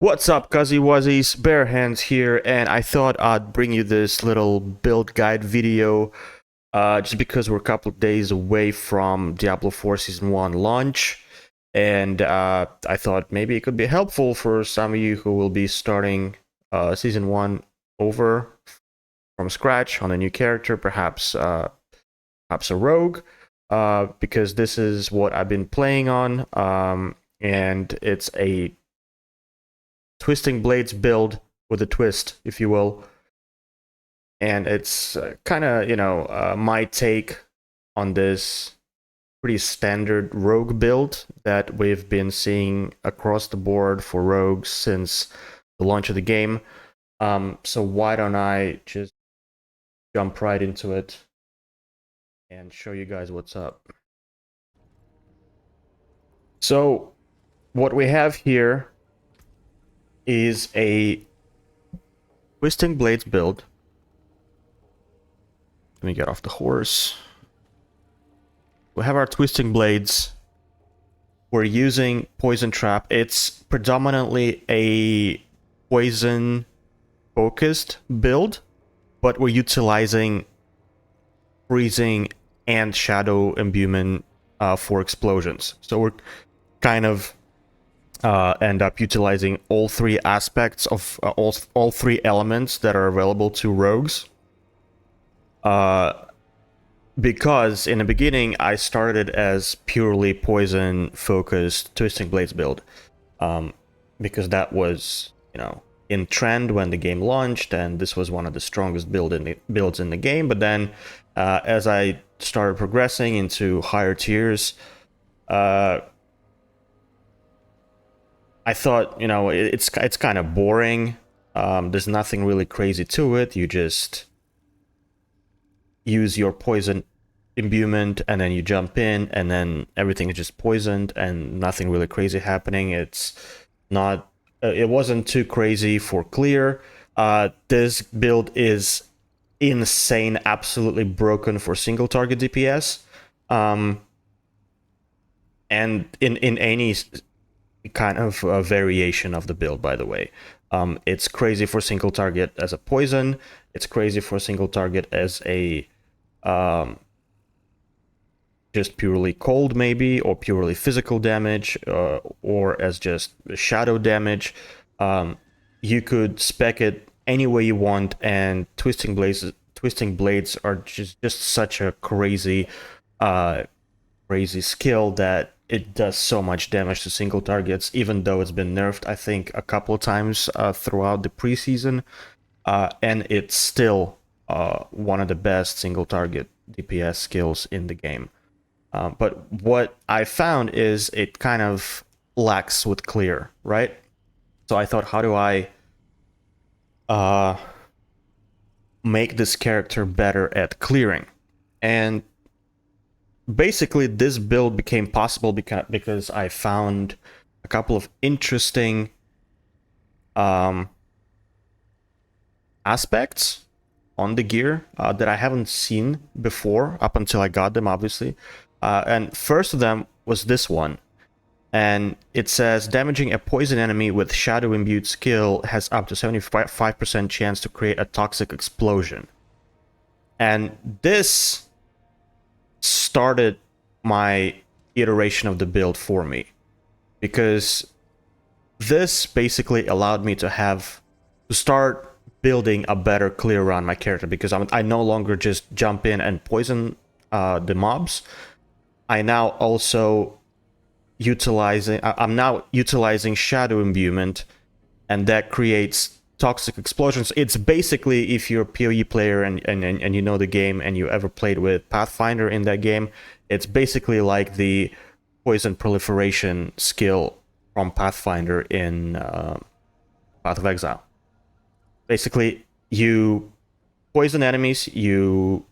What's up, cuzzy wuzzies? BearHands here, and I thought I'd bring you this little build guide video just because we're a couple of days away from Diablo 4 Season 1 launch, and I thought maybe it could be helpful for some of you who will be starting Season 1 over from scratch on a new character, perhaps a rogue, because this is what I've been playing on, and it's a Twisting Blades build with a twist, if you will. And it's kind of, my take on this pretty standard rogue build that we've been seeing across the board for rogues since the launch of the game. So why don't I just jump right into it and show you guys what's up. So what we have here is a Twisting Blades build. Let me get off the horse. We have our Twisting Blades. We're using Poison Trap. It's predominantly a poison focused build, but we're utilizing freezing and shadow imbuement for explosions. So we're kind of end up utilizing all three aspects of all three elements that are available to rogues. Because in the beginning I started as purely poison focused Twisting Blades build, because that was, in trend when the game launched, and this was one of the strongest builds in the game. But then as I started progressing into higher tiers, I thought, it's kind of boring. There's nothing really crazy to it. You just use your poison imbuement and then you jump in, and then everything is just poisoned and nothing really crazy happening. It's not. It wasn't too crazy for clear. This build is insane, absolutely broken for single target DPS. And in any kind of variation of the build, by the way. It's crazy for single target as a poison. It's crazy for single target as a just purely cold, maybe, or purely physical damage, or as just shadow damage. You could spec it any way you want, and Twisting Blades are just such a crazy skill that it does so much damage to single targets, even though it's been nerfed, I think, a couple of times throughout the preseason. And it's still one of the best single target DPS skills in the game. But what I found is it kind of lacks with clear, right? So I thought, how do I make this character better at clearing? And basically this build became possible because I found a couple of interesting aspects on the gear that I haven't seen before up until I got them, obviously. And first of them was this one. And it says, damaging a poison enemy with shadow imbued skill has up to 75% chance to create a toxic explosion. And this started my iteration of the build for me, because this basically allowed me to start building a better clear around my character, because I no longer just jump in and poison the mobs. I'm now utilizing shadow imbuement, and that creates toxic explosions. It's basically, if you're a PoE player and you know the game and you ever played with Pathfinder in that game, it's basically like the poison proliferation skill from Pathfinder in Path of Exile. Basically, you poison enemies, you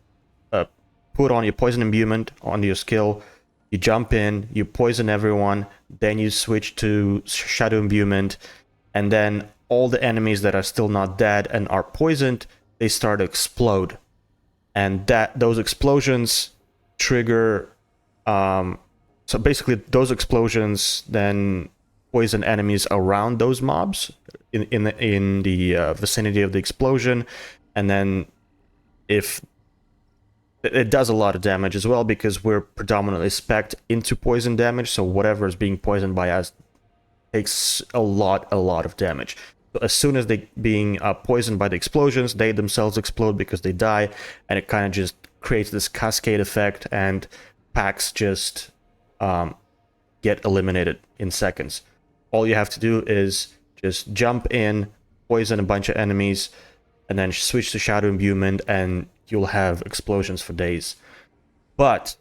put on your poison imbuement on your skill, you jump in, you poison everyone, then you switch to shadow imbuement, and then all the enemies that are still not dead and are poisoned, they start to explode. And those explosions trigger so basically those explosions then poison enemies around those mobs in the vicinity of the explosion, and then if it does a lot of damage as well, because we're predominantly spec'd into poison damage, so whatever is being poisoned by us takes a lot of damage. So as soon as they being poisoned by the explosions, they themselves explode because they die, and it kind of just creates this cascade effect, and packs just get eliminated in seconds. All you have to do is just jump in, poison a bunch of enemies, and then switch to Shadow Imbuement, and you'll have explosions for days. But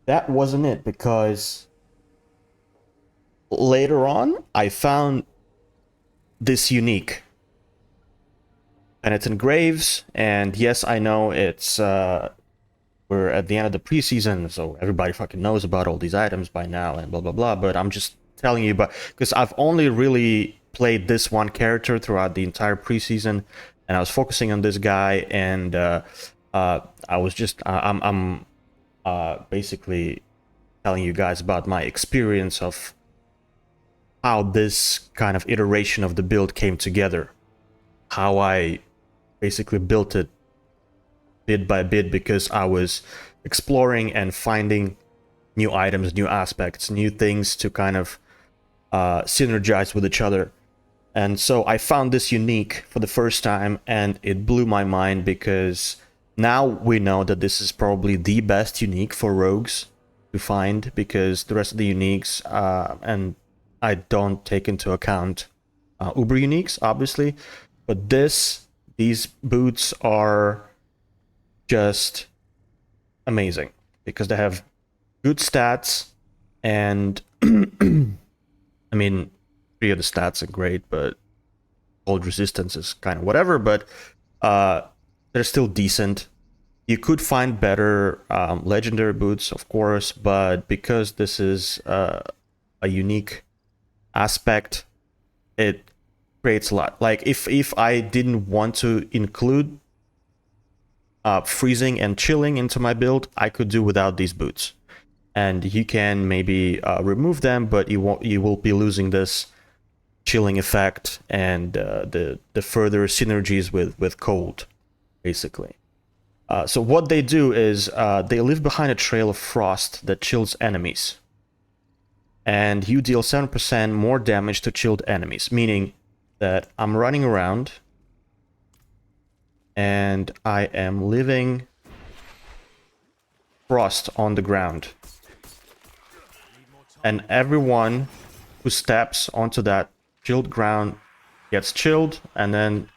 that wasn't it, because later on, I found this unique Penitent Greaves, and yes, I know it's we're at the end of the preseason, so everybody fucking knows about all these items by now and blah blah blah, but I'm just telling you about, because I've only really played this one character throughout the entire preseason, and I was focusing on this guy, and I was just I'm basically telling you guys about my experience of how this kind of iteration of the build came together, how I basically built it bit by bit, because I was exploring and finding new items, new aspects, new things to kind of synergize with each other. And so I found this unique for the first time, and it blew my mind, because now we know that this is probably the best unique for rogues to find, because the rest of the uniques, and I don't take into account Uber uniques, obviously, but these boots are just amazing, because they have good stats, and I mean, 3 of the stats are great, but cold resistance is kind of whatever, but they're still decent. You could find better legendary boots, of course, but because this is a unique aspect, it creates a lot. Like, if I didn't want to include freezing and chilling into my build, I could do without these boots, and you can maybe remove them, but you will be losing this chilling effect and the further synergies with cold, basically. So what they do is they leave behind a trail of frost that chills enemies, and you deal 7% more damage to chilled enemies, meaning that I'm running around and I am leaving frost on the ground, and everyone who steps onto that chilled ground gets chilled, and then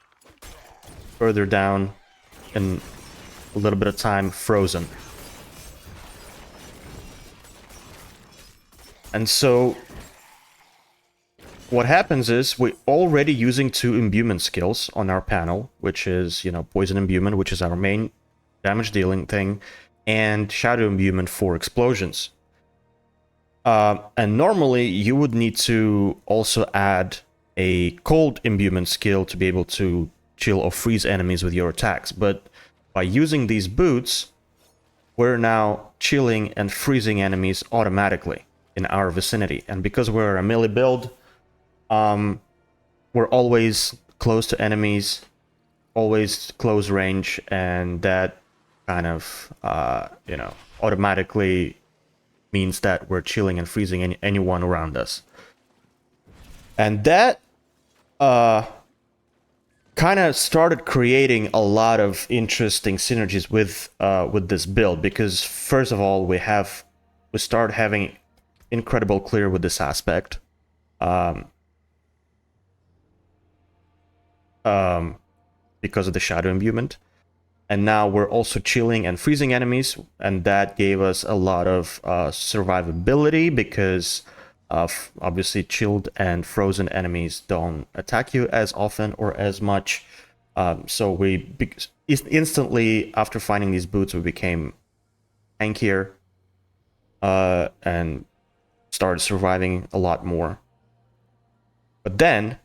further down in a little bit of time, frozen. And so what happens is we're already using 2 imbuement skills on our panel, which is, you know, poison imbuement, which is our main damage dealing thing, and shadow imbuement for explosions. And normally you would need to also add a cold imbuement skill to be able to chill or freeze enemies with your attacks, but by using these boots, we're now chilling and freezing enemies automatically in our vicinity. And because we're a melee build, we're always close to enemies, always close range, and that kind of, you know, automatically means that we're chilling and freezing anyone around us. And that kind of started creating a lot of interesting synergies with this build, because first of all, we start having incredible clear with this aspect, because of the shadow imbuement, and now we're also chilling and freezing enemies, and that gave us a lot of survivability, because obviously chilled and frozen enemies don't attack you as often or as much. So we instantly, after finding these boots, we became tankier and started surviving a lot more. But then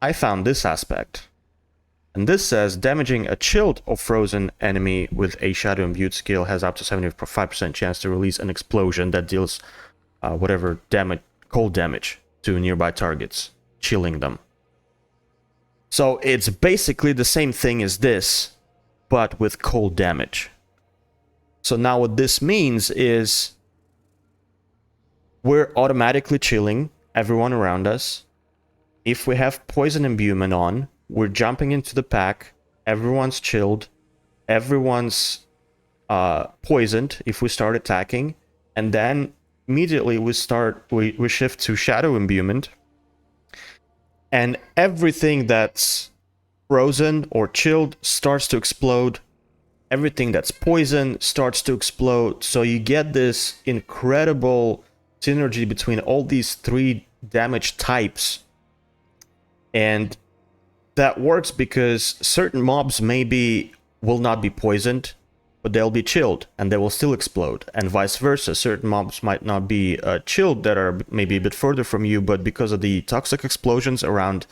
I found this aspect, and this says damaging a chilled or frozen enemy with a shadow imbued skill has up to 75% chance to release an explosion that deals whatever damage, cold damage to nearby targets, chilling them. So it's basically the same thing as this, but with cold damage. So now what this means is we're automatically chilling everyone around us. If we have poison imbuement on, we're jumping into the pack, everyone's chilled, everyone's poisoned if we start attacking, and then immediately we shift to shadow imbuement, and everything that's frozen or chilled starts to explode. Everything that's poison starts to explode. So you get this incredible synergy between all these 3 damage types. And that works because certain mobs will not be poisoned, but they'll be chilled and they will still explode, and vice versa. Certain mobs might not be chilled that are maybe a bit further from you, but because of the toxic explosions around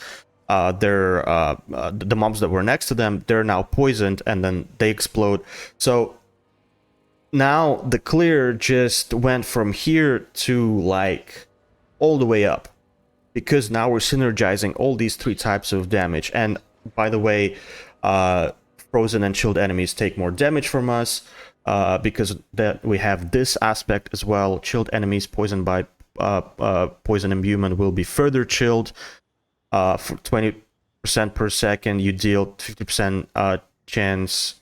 the mobs that were next to them, they're now poisoned and then they explode. So now the clear just went from here to like all the way up, because now we're synergizing all these 3 types of damage. And by the way, frozen and chilled enemies take more damage from us, because that we have this aspect as well. Chilled enemies poisoned by poison imbuement will be further chilled. For 20% per second, you deal 50% chance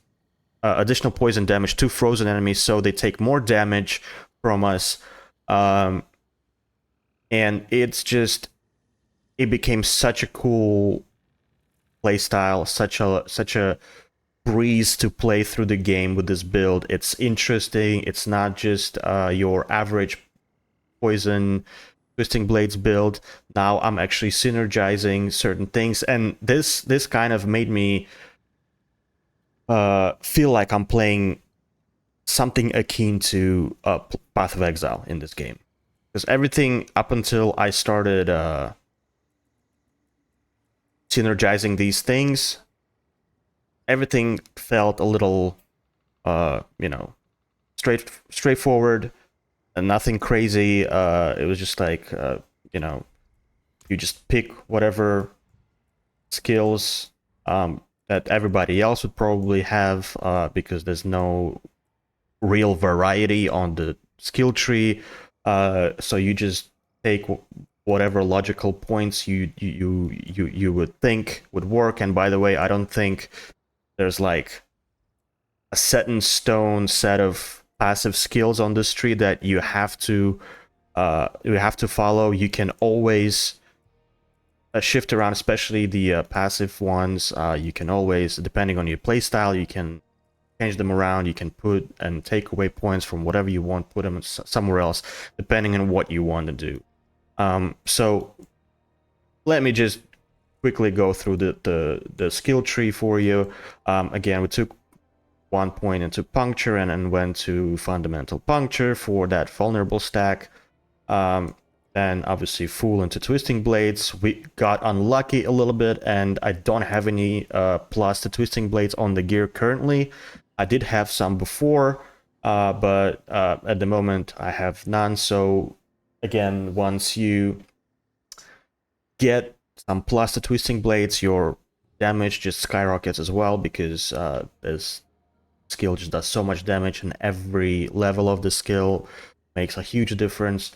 additional poison damage to frozen enemies, so they take more damage from us. And it became such a cool playstyle, such a breeze to play through the game with this build. It's interesting. It's not just your average poison Twisting Blades build. Now I'm actually synergizing certain things, and this kind of made me feel like I'm playing something akin to Path of Exile in this game, because everything up until I started synergizing these things, everything felt a little straightforward and nothing crazy. It was just like you just pick whatever skills that everybody else would probably have, because there's no real variety on the skill tree. So you just take whatever logical points you would think would work. And by the way, I don't think there's like a set in stone set of passive skills on this tree that you have to follow. You can always shift around, especially the passive ones. You can always, depending on your playstyle, you can change them around. You can put and take away points from whatever you want, put them somewhere else, depending on what you want to do. So let me just quickly go through the skill tree for you. Again, we took 1 point into puncture and then went to fundamental puncture for that vulnerable stack. Then obviously full into Twisting Blades. We got unlucky a little bit, and I don't have any plus to Twisting Blades on the gear currently. I did have some before, but at the moment I have none. So again, once you get some plus to Twisting Blades, your damage just skyrockets as well, because this skill just does so much damage, and every level of the skill makes a huge difference.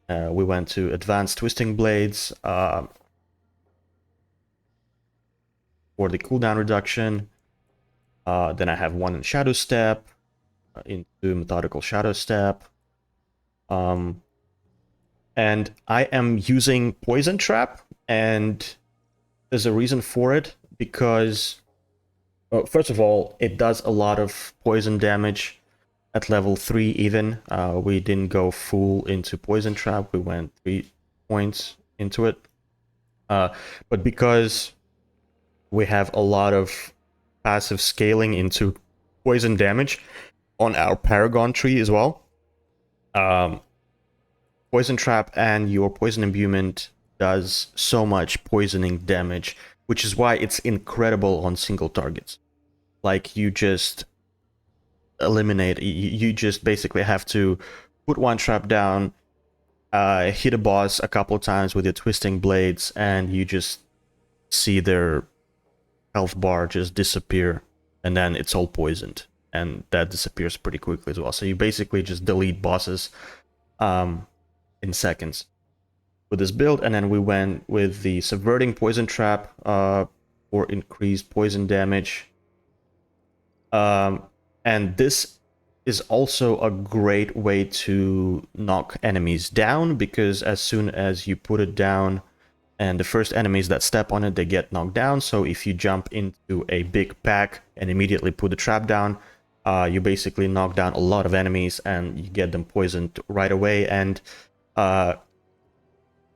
We went to Advanced Twisting Blades for the cooldown reduction. Then I have one in Shadow Step, into Methodical Shadow Step. And I am using Poison Trap, and there's a reason for it, because first of all, it does a lot of poison damage at level 3 even. We didn't go full into Poison Trap, we went 3 points into it. But because we have a lot of passive scaling into poison damage on our Paragon tree as well, Poison Trap and your Poison Imbuement does so much poisoning damage, which is why it's incredible on single targets. Like, you just eliminate, you just basically have to put one trap down, hit a boss a couple times with your twisting blades, and you just see their health bar just disappear, and then it's all poisoned, and that disappears pretty quickly as well. So you basically just delete bosses in seconds with this build. And then we went with the subverting poison trap for increased poison damage. And this is also a great way to knock enemies down, because as soon as you put it down and the first enemies that step on it, they get knocked down. So if you jump into a big pack and immediately put the trap down, you basically knock down a lot of enemies and you get them poisoned right away. And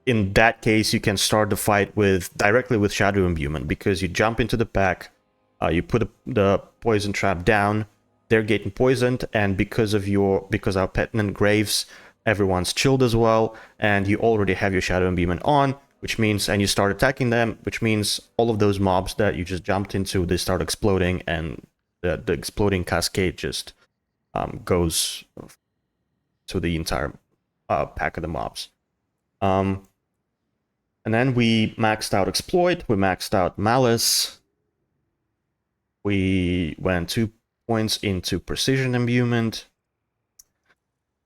in that case, you can start the fight directly with Shadow Imbuement, because you jump into the pack, you put the poison trap down, they're getting poisoned, and because our Penitent Greaves, everyone's chilled as well, and you already have your Shadow Imbuement on, which means, and you start attacking them, which means all of those mobs that you just jumped into, they start exploding, and the exploding cascade just goes to the entire pack of the mobs. And then we maxed out Exploit, we maxed out Malice, we went 2 points into Precision Imbuement,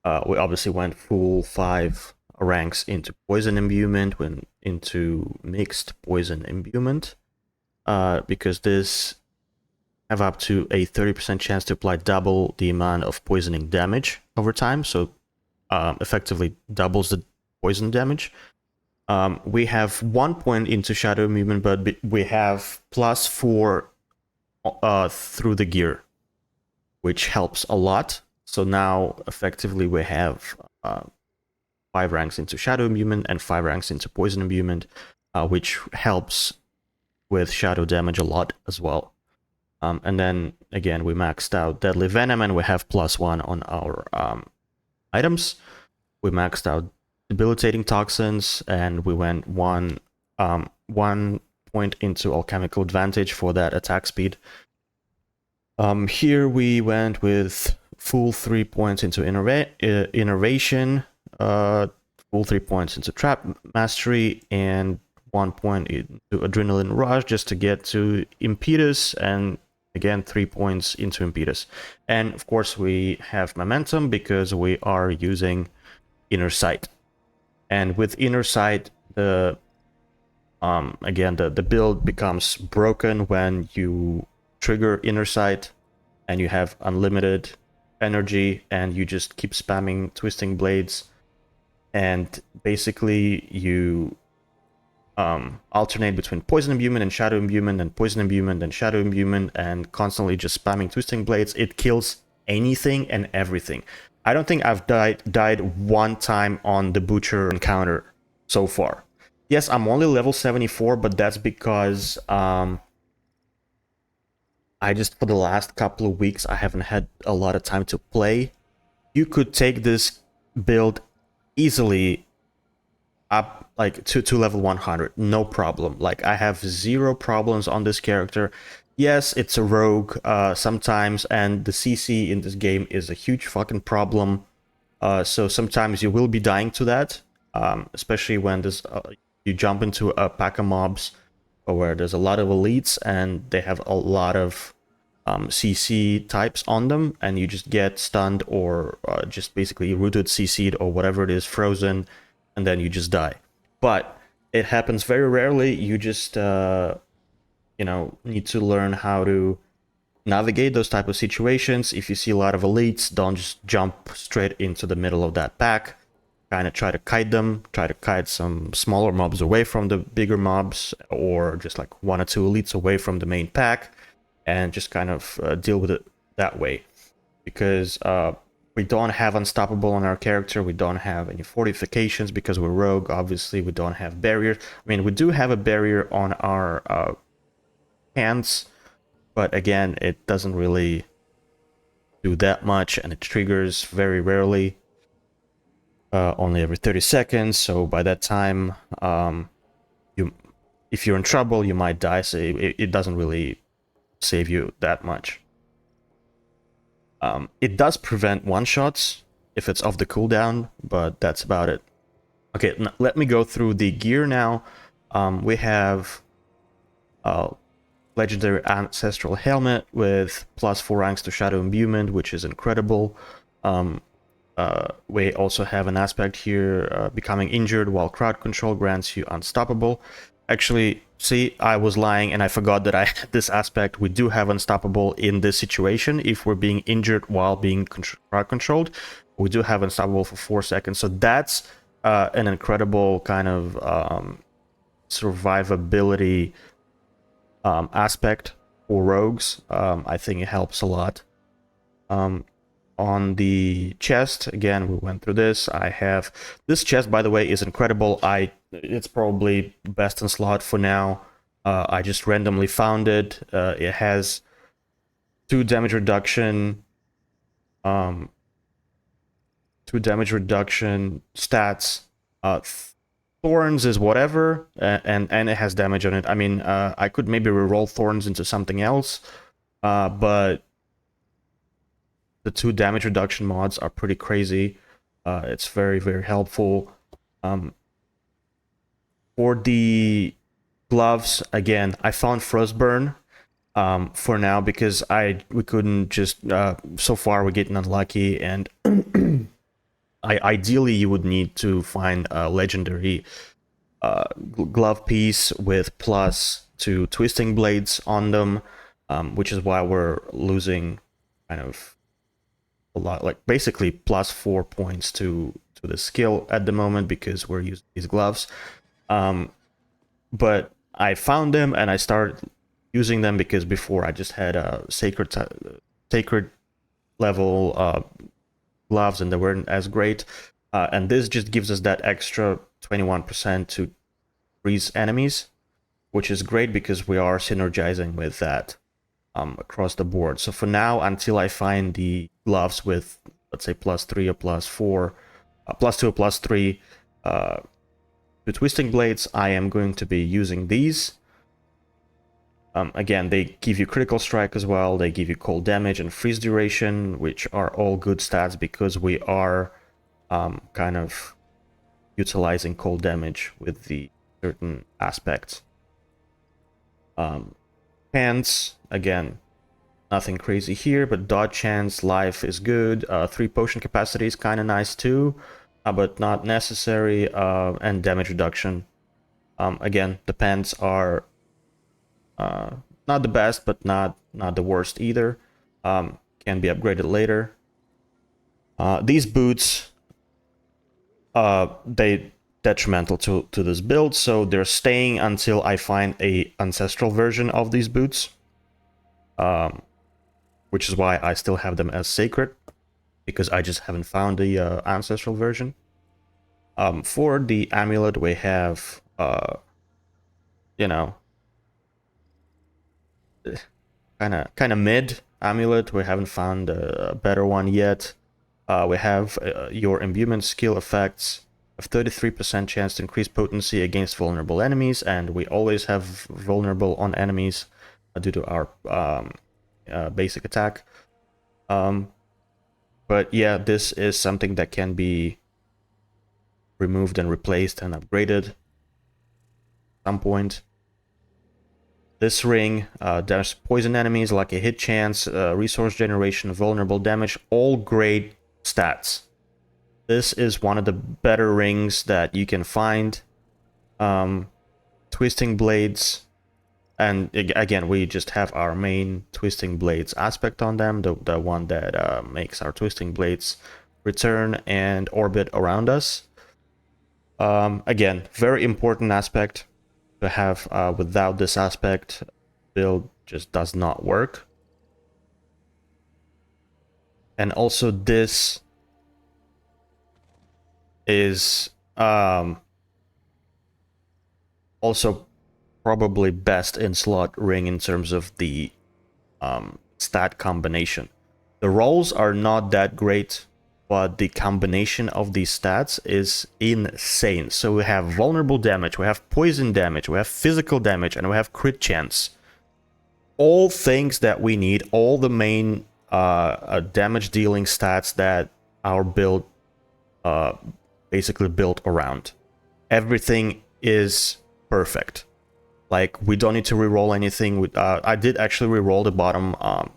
we obviously went full 5 ranks into Poison Imbuement, went into Mixed Poison Imbuement, because this have up to a 30% chance to apply double the amount of poisoning damage over time, so effectively doubles the poison damage. We have 1 point into Shadow Imbuement, but we have +4 through the gear, which helps a lot. So now, effectively, we have 5 ranks into Shadow Imbuement and 5 ranks into Poison Imbuement, which helps with shadow damage a lot as well. And then, again, we maxed out Deadly Venom, and we have +1 on our items. We maxed out Debilitating Toxins, and we went 1 point into Alchemical Advantage for that attack speed. Here we went with full 3 points into Innervation, full 3 points into Trap Mastery, and 1 point into Adrenaline Rush just to get to Impetus, and again 3 points into Impetus. And of course we have Momentum because we are using Inner Sight. And with Inner Sight, the build becomes broken when you trigger Inner Sight and you have unlimited energy and you just keep spamming Twisting Blades, and basically you alternate between Poison Imbuement and Shadow Imbuement and Poison Imbuement and Shadow Imbuement, and constantly just spamming Twisting Blades. It kills anything and everything. I don't think I've died 1 time on the Butcher encounter so far. Yes, I'm only level 74, but that's because I just, for the last couple of weeks, I haven't had a lot of time to play. You could take this build easily up like to level 100, no problem. Like, I have 0 problems on this character. Yes, it's a rogue sometimes, and the CC in this game is a huge fucking problem. So sometimes you will be dying to that, especially when you jump into a pack of mobs where there's a lot of elites and they have a lot of CC types on them, and you just get stunned or just basically rooted, CC'd, or whatever it is, frozen, and then you just die. But it happens very rarely. You just need to learn how to navigate those type of situations. If you see a lot of elites, don't just jump straight into the middle of that pack. Kind of try to kite them, try to kite some smaller mobs away from the bigger mobs, or just like 1 or 2 elites away from the main pack, and just kind of deal with it that way. Because we don't have Unstoppable on our character, we don't have any fortifications because we're rogue, obviously we don't have barriers. I mean, we do have a barrier on our hands, but again, it doesn't really do that much, and it triggers very rarely, only every 30 seconds. So by that time, if you're in trouble, you might die. So it doesn't really save you that much. It does prevent one-shots if it's off the cooldown, but that's about it. Okay, let me go through the gear now. We have legendary ancestral helmet with +4 ranks to shadow imbuement, which is incredible. We also have an aspect here, becoming injured while crowd control grants you unstoppable. Actually, see, I was lying and I forgot that I had this aspect. We do have unstoppable in this situation. If we're being injured while being crowd controlled, we do have unstoppable for 4 seconds. So that's an incredible kind of survivability aspect for rogues. I think it helps a lot. On the chest, again, we went through this. I have this chest, by the way, is incredible. It's probably best in slot for now. I just randomly found it. It has 2 damage reduction, 2 damage reduction stats. Thorns is whatever, and it has damage on it. I mean, I could maybe reroll Thorns into something else, but the 2 damage reduction mods are pretty crazy. It's very, very helpful. For the gloves, again, I found Frostburn for now because we couldn't just so far we're getting unlucky, and ideally you would need to find a legendary glove piece with +2 twisting blades on them, which is why we're losing kind of a lot, like basically +4 points to the skill at the moment because we're using these gloves. But I found them and I started using them because before I just had a sacred level gloves and they weren't as great. And this just gives us that extra 21% to freeze enemies, which is great because we are synergizing with that across the board. So for now, until I find the gloves with, let's say, +3 or +4, +2 or +3 to twisting blades, I am going to be using these. Again, they give you critical strike as well. They give you cold damage and freeze duration, which are all good stats because we are kind of utilizing cold damage with the certain aspects. Hands, again, nothing crazy here, but dodge chance, life is good. 3 potion capacity is kind of nice too, but not necessary. And damage reduction. Again, the pants are not the best, but not the worst either. Can be upgraded later. These boots, they detrimental to this build, so they're staying until I find a ancestral version of these boots, which is why I still have them as sacred, because I just haven't found the ancestral version. For the amulet, we have you know, kind of mid amulet. We haven't found a better one yet. We have your imbuement skill effects of 33% chance to increase potency against vulnerable enemies, and we always have vulnerable on enemies due to our basic attack. But yeah, this is something that can be removed and replaced and upgraded at some point. This ring, there's poison enemies, like a hit chance, resource generation, vulnerable damage, all great stats. This is one of the better rings that you can find. Twisting blades, and again, we just have our main twisting blades aspect on them, the one that makes our twisting blades return and orbit around us. Again, very important aspect to have. Without this aspect, build just does not work. And also this is also probably best in slot ring in terms of the stat combination. The rolls are not that great, but the combination of these stats is insane. So we have vulnerable damage, we have poison damage, we have physical damage, and we have crit chance. All things that we need, all the main damage dealing stats that our build basically built around. everything is perfect. Like, we don't need to reroll anything. I did actually reroll the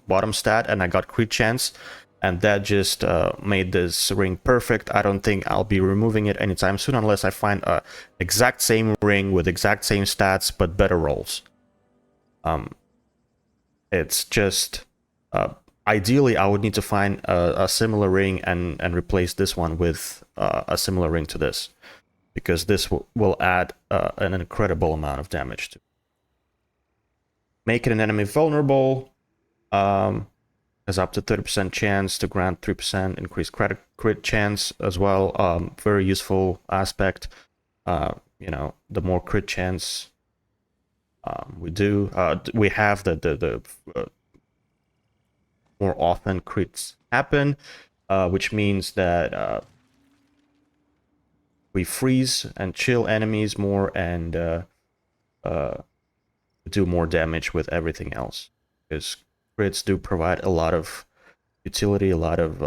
bottom stat, and I got crit chance, and that just made this ring perfect. I don't think I'll be removing it anytime soon unless I find a exact same ring with exact same stats but better rolls. It's just ideally I would need to find a similar ring and replace this one with a similar ring to this, because this will add an incredible amount of damage to make it an enemy vulnerable. Has up to 30% chance to grant 3% increased crit chance as well. Very useful aspect. You know, the more crit chance we do, we have the more often crits happen, which means that we freeze and chill enemies more and do more damage with everything else, because crits do provide a lot of utility, a lot of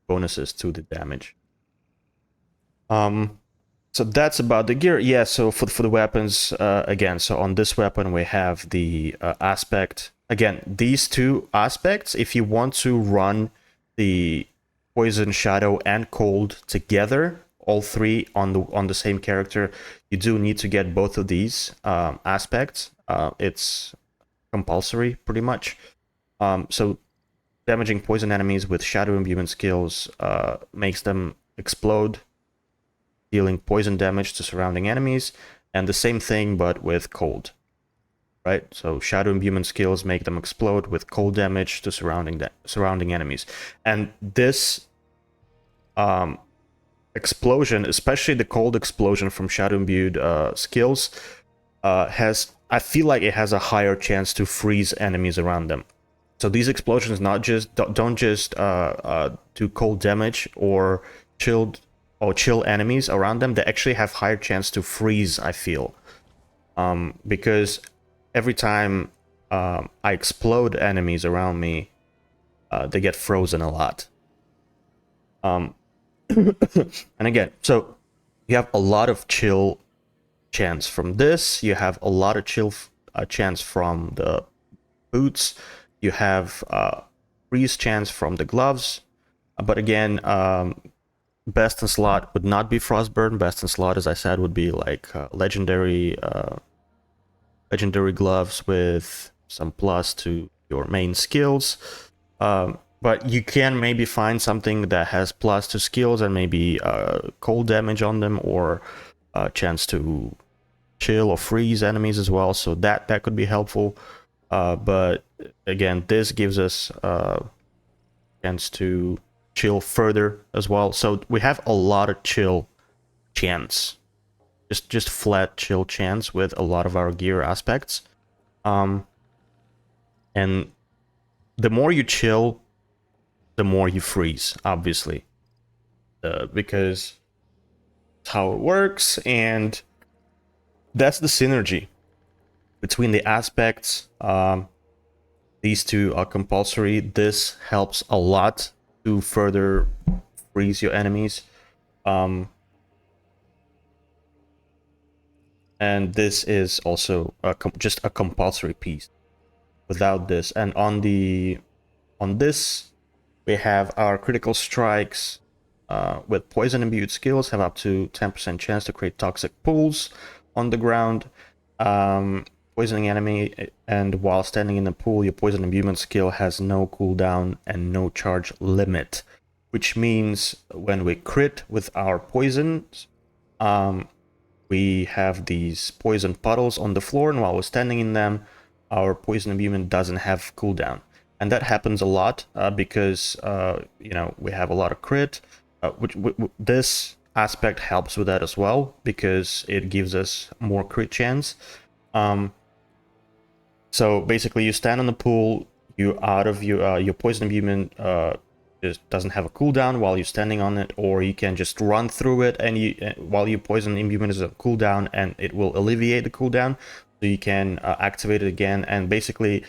bonuses to the damage. So that's about the gear. Yeah, so for the weapons, again, so on this weapon we have the aspect. Again, these two aspects, if you want to run the poison, shadow, and cold together, all three on the same character, you do need to get both of these aspects. It's compulsory, pretty much. So damaging poison enemies with shadow imbuement skills makes them explode, dealing poison damage to surrounding enemies, and the same thing but with cold. Right? So shadow imbuement skills make them explode with cold damage to surrounding enemies. And this explosion, especially the cold explosion from shadow imbued skills, I feel like it has a higher chance to freeze enemies around them. So these explosions don't just do cold damage or chill enemies around them. They actually have higher chance to freeze, I feel, because every time I explode enemies around me, they get frozen a lot. And again, so you have a lot of chill chance from this. You have a lot of chill chance from the boots. You have freeze chance from the gloves. But again, best in slot would not be Frostburn. Best in slot, as I said, would be like legendary gloves with some plus to your main skills. But you can maybe find something that has plus to skills and maybe cold damage on them, or a chance to chill or freeze enemies as well. So that could be helpful. But again, this gives us a chance to chill further as well. So we have a lot of chill chance, just flat chill chance with a lot of our gear aspects. And the more you chill, the more you freeze, obviously, because that's how it works, and that's the synergy between the aspects. These two are compulsory. This helps a lot to further freeze your enemies. And this is also just a compulsory piece. Without this, and on this, we have our critical strikes with poison imbued skills have up to 10% chance to create toxic pools on the ground. Poisoning enemy, and while standing in the pool, your poison imbuement skill has no cooldown and no charge limit, which means when we crit with our poisons, we have these poison puddles on the floor, and while we're standing in them, our poison imbuement doesn't have cooldown. And that happens a lot because you know, we have a lot of crit, which this aspect helps with that as well, because it gives us more crit chance. So basically, you stand on the pool, you out of your poison imbuement just doesn't have a cooldown while you're standing on it, or you can just run through it, and while your poison imbuement is on cooldown, and it will alleviate the cooldown, so you can activate it again. And basically,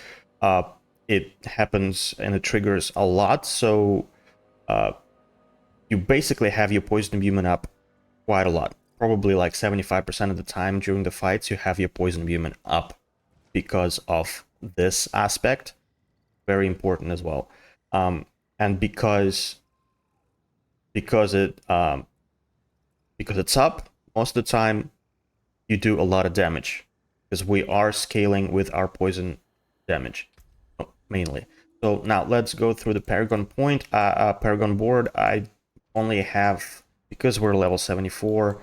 it happens and it triggers a lot. So you basically have your poison imbuement up quite a lot probably like 75% of the time during the fights, you have your poison imbuement up because of this aspect. Very important as well. And because it's up most of the time, you do a lot of damage because we are scaling with our poison damage mainly. So now let's go through the Paragon Paragon board. I only have, because we're level 74,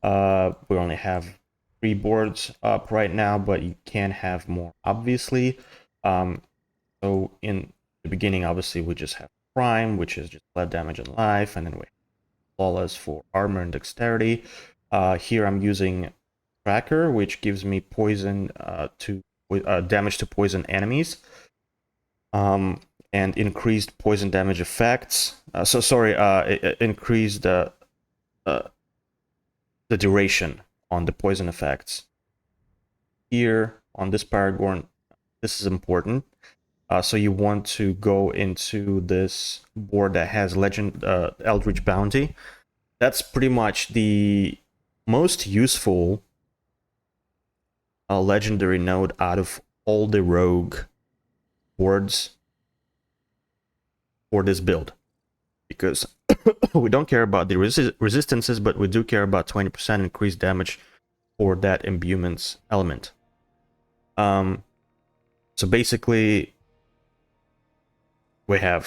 we only have 3 boards up right now, but you can have more, obviously. So in the beginning, obviously, we just have Prime, which is just blood damage and life, and then we have Flawless for armor and dexterity. Here I'm using Tracker, which gives me poison damage to poison enemies. And increased poison damage effects. It increased the duration on the poison effects. Here on this Paragon, this is important. So you want to go into this board that has Eldritch Bounty. That's pretty much the most useful legendary node out of all the rogue boards for this build, because we don't care about the resistances, but we do care about 20% increased damage for that imbuements element. So basically, we're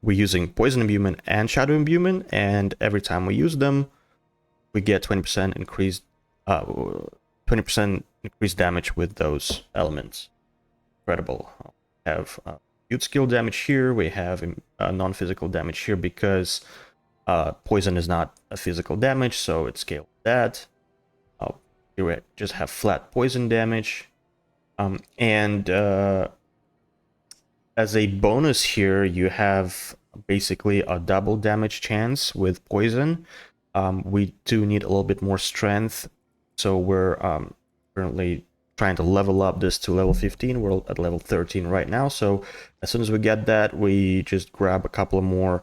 using poison imbuement and shadow imbuement, and every time we use them, we get 20% increased damage with those elements. Incredible. We have huge skill damage here. We have non-physical damage here because poison is not a physical damage, so it scales that. Here we just have flat poison damage. And as a bonus here, you have basically a double damage chance with poison. We do need a little bit more strength, so we're currently trying to level up this to level 15. We're at level 13 right now, so as soon as we get that, we just grab a couple of more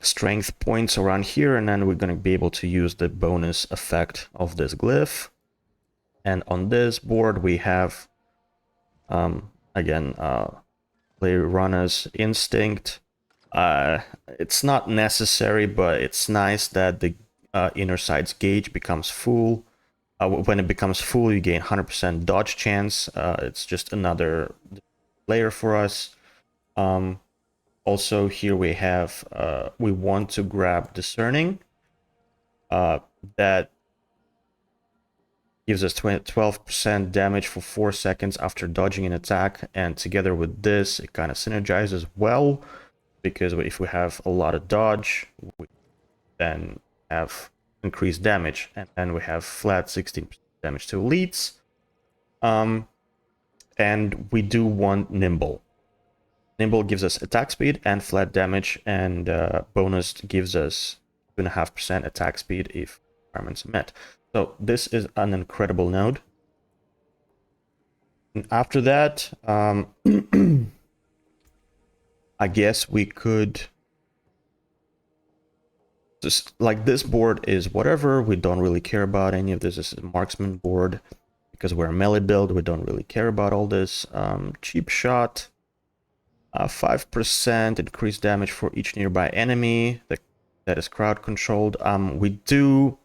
strength points around here, and then we're going to be able to use the bonus effect of this glyph. And on this board, we have again player runner's instinct. It's not necessary, but it's nice that the inner side's gauge becomes full. When it becomes full, you gain 100% dodge chance. It's just another layer for us. Also, here we have we want to grab discerning. That gives us 12% damage for 4 seconds after dodging an attack, and together with this, it kind of synergizes well, because if we have a lot of dodge, we then have increased damage, and then we have flat 16% damage to elites. And we do want nimble. Nimble gives us attack speed and flat damage, and bonus gives us 2.5% attack speed if requirements are met. So this is an incredible node. And after that, I guess we could just, like, this board is whatever. We don't really care about any of this. This is a marksman board because we're a melee build. We don't really care about all this. Cheap shot, 5% increased damage for each nearby enemy that is crowd controlled. We do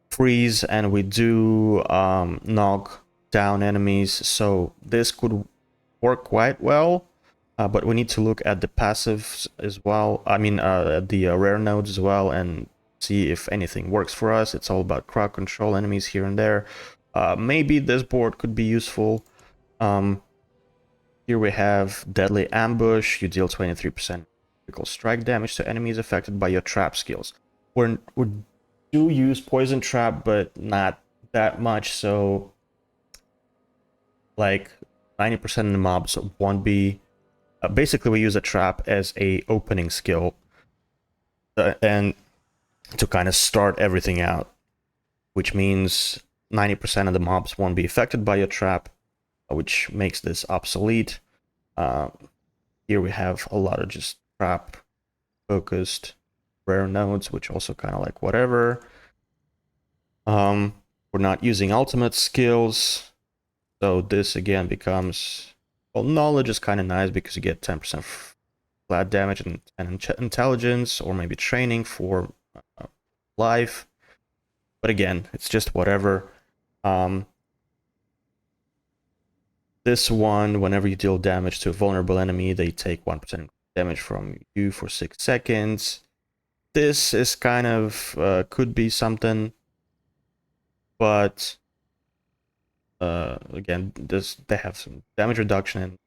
freeze and we do knock down enemies, so this could work quite well, but we need to look at the passives as well. I mean the rare nodes as well, and see if anything works for us. It's all about crowd control enemies here and there. Maybe this board could be useful. Here we have Deadly Ambush. You deal 23% critical strike damage to enemies affected by your trap skills. We do use Poison Trap, but not that much, so like 90% of the mobs won't be... basically, we use a trap as a opening skill and to kind of start everything out, which means 90% of the mobs won't be affected by your trap, which makes this obsolete. Here we have a lot of just trap focused rare nodes, which also kind of like whatever. We're not using ultimate skills, so this again becomes, well, knowledge is kind of nice because you get 10% flat damage and intelligence, or maybe training for life. But again, it's just whatever. This one, whenever you deal damage to a vulnerable enemy, they take 1% damage from you for 6 seconds. This is kind of, could be something, but again, they have some damage reduction and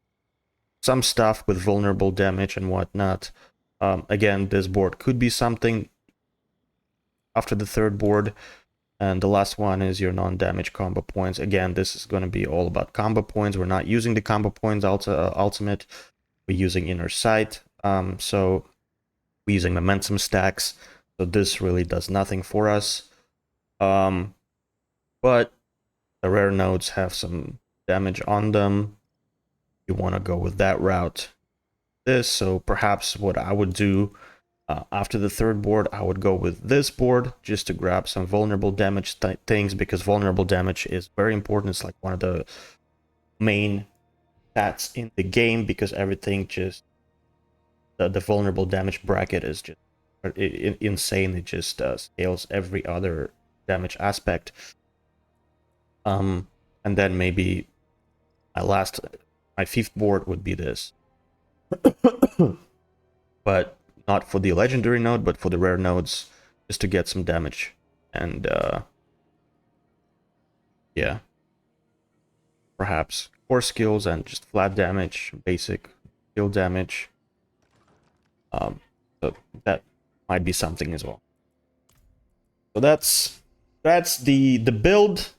some stuff with vulnerable damage and whatnot. Again, this board could be something after the third board. And the last one is your non-damage combo points. Again, this is going to be all about combo points. We're not using the combo points ultimate. We're using inner sight. So we're using momentum stacks. So this really does nothing for us. But the rare nodes have some damage on them. You want to go with that route. So perhaps what I would do after the third board, I would go with this board just to grab some vulnerable damage things, because vulnerable damage is very important. It's like one of the main stats in the game, because everything just, the vulnerable damage bracket is just insane. It just scales every other damage aspect. And then maybe my fifth board would be this. But not for the legendary node, but for the rare nodes, just to get some damage. And yeah, perhaps core skills and just flat damage, basic skill damage. So that might be something as well. So that's the build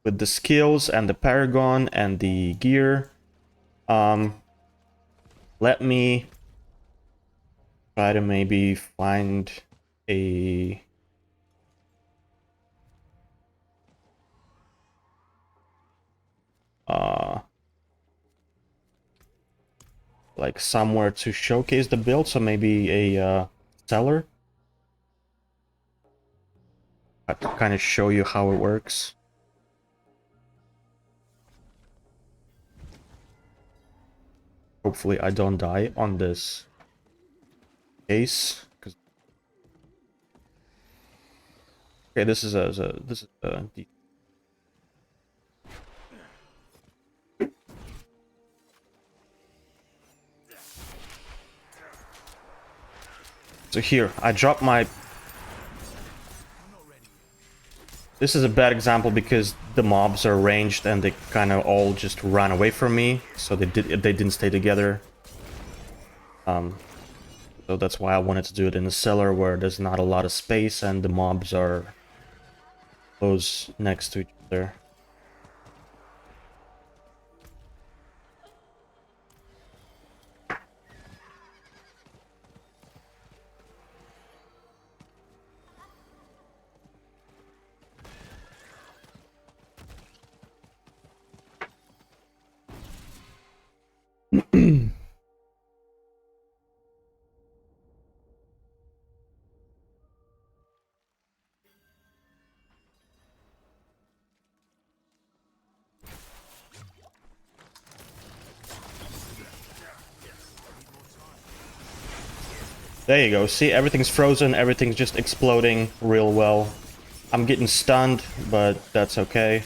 with the skills and the Paragon and the gear. Let me try to maybe find a like somewhere to showcase the build. So maybe a seller. To kind of show you how it works. Hopefully I don't die on this case. Okay, this is a so here I drop my. This is a bad example because the mobs are ranged and they kind of all just ran away from me, so they didn't stay together. So that's why I wanted to do it in a cellar where there's not a lot of space and the mobs are close next to each other. There you go. See, everything's frozen. Everything's just exploding real well. I'm getting stunned, but that's okay.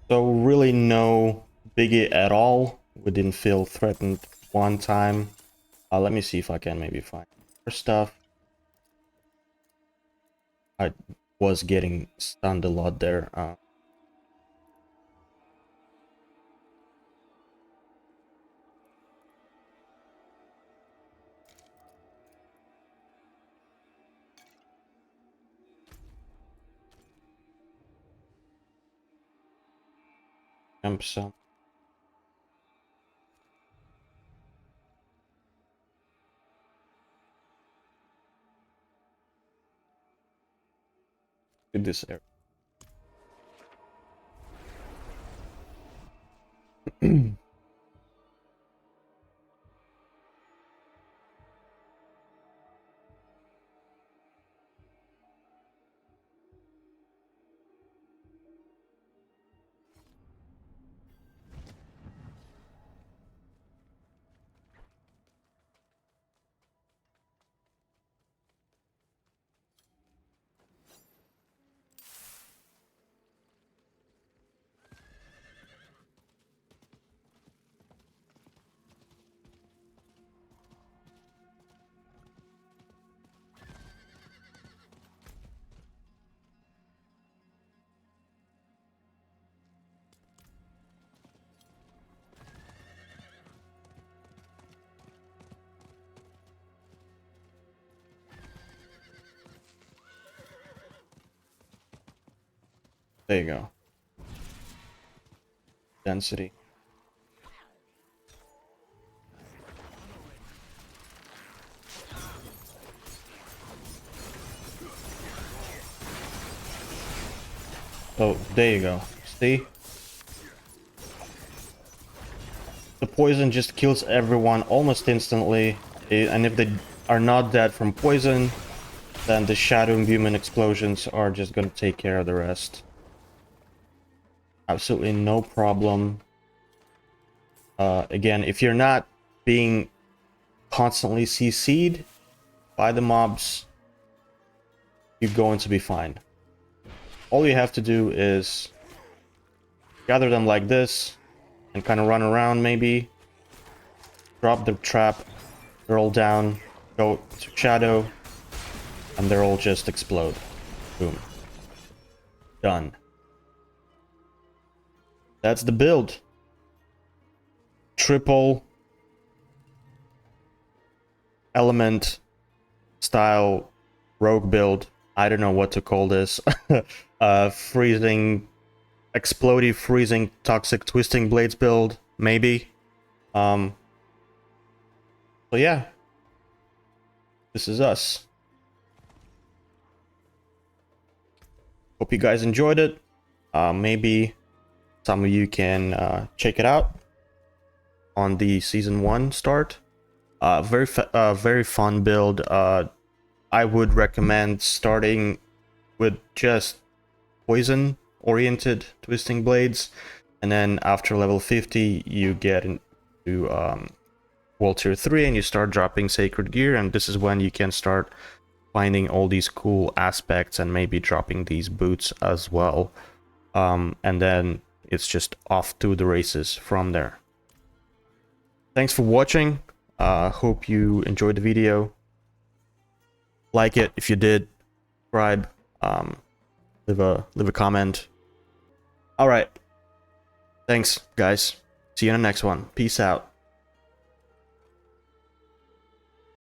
So really no biggie at all. We didn't feel threatened one time. Let me see if I can maybe find more stuff. I was getting stunned a lot there. Some. in this area. There you go. Density. Oh, there you go. See? The poison just kills everyone almost instantly. And if they are not dead from poison, then the shadow imbuement explosions are just gonna take care of the rest. Absolutely no problem. Again, if you're not being constantly CC'd by the mobs, you're going to be fine. All you have to do is gather them like this and kind of run around maybe. Drop the trap, roll down, go to shadow, and they'll all just explode. Boom. Done. That's the build. Triple element style rogue build. I don't know what to call this. Freezing, explody, freezing, toxic, twisting blades build, maybe. So yeah, this is us. Hope you guys enjoyed it. Maybe some of you can check it out on the season 1 start. Very fun build. I would recommend starting with just poison oriented twisting blades, and then after level 50 you get into world tier 3 and you start dropping sacred gear, and this is when you can start finding all these cool aspects and maybe dropping these boots as well. And then it's just off to the races from there. Thanks for watching. Hope you enjoyed the video. Like it if you did. Subscribe. Leave a comment. All right. Thanks, guys. See you in the next one. Peace out.